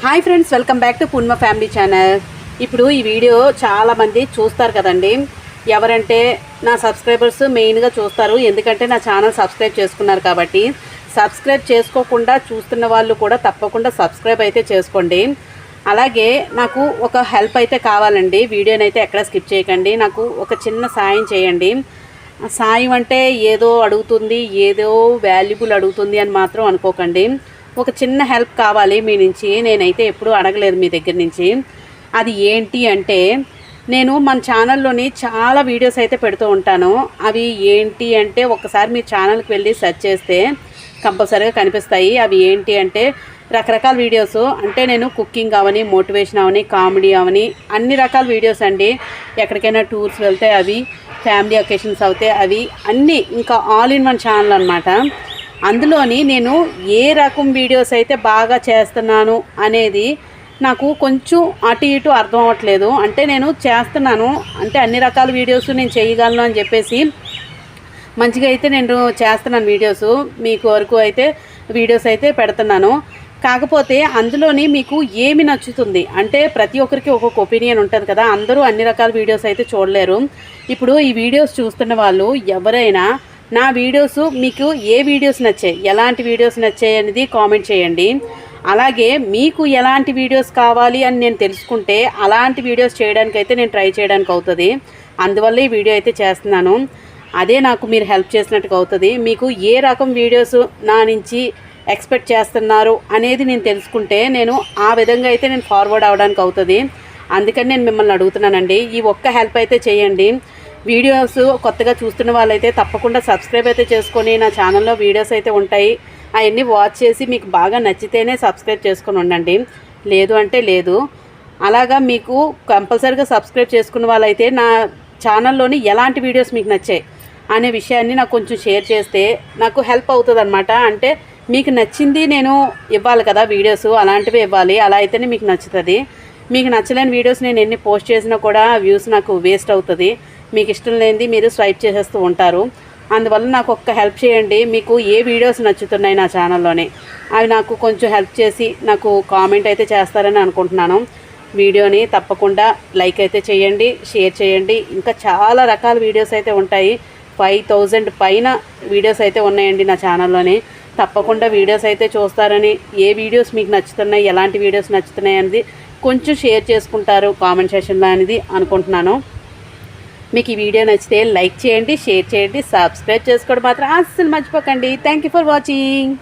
Hi friends, welcome back to Purnima family channel. ఇప్పుడు ఈ video చాలామంది చూస్తారు కదండి. ఎవరంటే నా సబ్స్క్రైబర్స్ మెయిన్గా చూస్తారు, ఎందుకంటే నా ఛానల్ సబ్స్క్రైబ్ చేసుకున్నారు కాబట్టి. సబ్స్క్రైబ్ చేసుకోకుండా చూస్తున్న వాళ్ళు కూడా తప్పకుండా సబ్స్క్రైబ్ అయితే చేసుకోండి. అలాగే నాకు ఒక హెల్ప్ అయితే కావాలండి. వీడియోని అయితే ఎక్కడ స్కిప్ చేయకండి. నాకు ఒక చిన్న సాయం చేయండి. సాయం అంటే ఏదో అడుగుతుంది, ఏదో వాల్యుబుల్ అడుగుతుంది అని మాత్రం అనుకోకండి. ఒక చిన్న హెల్ప్ కావాలి మీ నుంచి. నేనైతే ఎప్పుడూ అడగలేదు మీ దగ్గర నుంచి. అది ఏంటి అంటే, నేను మన ఛానల్లోని చాలా వీడియోస్ అయితే పెడుతూ ఉంటాను. అవి ఏంటి అంటే, ఒకసారి మీ ఛానల్కి వెళ్ళి సెర్చ్ చేస్తే కంపల్సరీగా కనిపిస్తాయి. అవి ఏంటి అంటే రకరకాల వీడియోస్. అంటే నేను కుకింగ్ అవని, మోటివేషన్ అవని, కామెడీ అవని, అన్ని రకాల వీడియోస్ అండి. ఎక్కడికైనా టూర్స్ వెళ్తే అవి, ఫ్యామిలీ అకేషన్స్ అవుతే అవి, అన్నీ ఇంకా ఆల్ ఇన్ వన్ ఛానల్ అనమాట. అందులోని నేను ఏ రకం వీడియోస్ అయితే బాగా చేస్తున్నాను అనేది నాకు కొంచెం అటు ఇటు అర్థం అవ్వట్లేదు. అంటే నేను చేస్తున్నాను, అంటే అన్ని రకాల వీడియోస్ నేను చేయగలను అని చెప్పేసి మంచిగా అయితే నేను చేస్తున్నాను వీడియోస్. మీకు వరకు అయితే వీడియోస్ అయితే పెడుతున్నాను. కాకపోతే అందులోని మీకు ఏమి నచ్చుతుంది అంటే, ప్రతి ఒక్కరికి ఒక్కొక్క ఒపీనియన్ ఉంటుంది కదా. అందరూ అన్ని రకాల వీడియోస్ అయితే చూడలేరు. ఇప్పుడు ఈ వీడియోస్ చూస్తున్న వాళ్ళు ఎవరైనా నా వీడియోస్ మీకు ఏ వీడియోస్ నచ్చాయి, ఎలాంటి వీడియోస్ నచ్చాయి అనేది కామెంట్ చేయండి. అలాగే మీకు ఎలాంటి వీడియోస్ కావాలి అని నేను తెలుసుకుంటే అలాంటి వీడియోస్ చేయడానికి అయితే నేను ట్రై చేయడానికి అవుతుంది. అందువల్ల ఈ వీడియో అయితే చేస్తున్నాను. అదే నాకు మీరు హెల్ప్ చేసినట్టుగా అవుతుంది. మీకు ఏ రకం వీడియోస్ నా నుంచి ఎక్స్పెక్ట్ చేస్తున్నారు అనేది నేను తెలుసుకుంటే నేను ఆ విధంగా అయితే నేను ఫార్వర్డ్ అవ్వడానికి అవుతుంది. అందుకని నేను మిమ్మల్ని అడుగుతున్నానండి, ఈ ఒక్క హెల్ప్ అయితే చేయండి. వీడియోస్ కొత్తగా చూస్తున్న వాళ్ళైతే తప్పకుండా సబ్స్క్రైబ్ అయితే చేసుకొని, నా ఛానల్లో వీడియోస్ అయితే ఉంటాయి, అవన్నీ వాచ్ చేసి మీకు బాగా నచ్చితేనే సబ్స్క్రైబ్ చేసుకొని ఉండండి, లేదు అంటే లేదు. అలాగా మీకు కంపల్సరీగా సబ్స్క్రైబ్ చేసుకున్న వాళ్ళైతే నా ఛానల్లోని ఎలాంటి వీడియోస్ మీకు నచ్చాయి అనే విషయాన్ని నాకు కొంచెం షేర్ చేస్తే నాకు హెల్ప్ అవుతుంది అనమాట. అంటే మీకు నచ్చింది నేను ఇవ్వాలి కదా వీడియోస్, అలాంటివి ఇవ్వాలి. అలా అయితేనే మీకు నచ్చుతుంది. మీకు నచ్చలేని వీడియోస్ నేను ఎన్ని పోస్ట్ చేసినా కూడా వ్యూస్ నాకు వేస్ట్ అవుతుంది. మీకు ఇష్టం లేనిది మీరు స్వైప్ చేసేస్తూ ఉంటారు. అందువల్ల నాకు ఒక్క హెల్ప్ చేయండి. మీకు ఏ వీడియోస్ నచ్చుతున్నాయి నా ఛానల్లోనే అవి నాకు కొంచెం హెల్ప్ చేసి నాకు కామెంట్ అయితే చేస్తారని అనుకుంటున్నాను. వీడియోని తప్పకుండా లైక్ అయితే చేయండి, షేర్ చేయండి. ఇంకా చాలా రకాల వీడియోస్ అయితే ఉంటాయి. 5000 పైన వీడియోస్ అయితే ఉన్నాయండి నా ఛానల్లోనే. తప్పకుండా వీడియోస్ అయితే చూస్తారని, ఏ వీడియోస్ మీకు నచ్చుతున్నాయి, ఎలాంటి వీడియోస్ నచ్చుతున్నాయి అనేది కొంచెం షేర్ చేసుకుంటారు కామెంట్ సెక్షన్లో అనేది అనుకుంటున్నాను. మీకు ఈ వీడియో నచ్చితే లైక్ చేయండి, షేర్ చేయండి, సబ్స్క్రైబ్ చేసుకోవడం మాత్రం అస్సలు మర్చిపోకండి. Thank you for watching.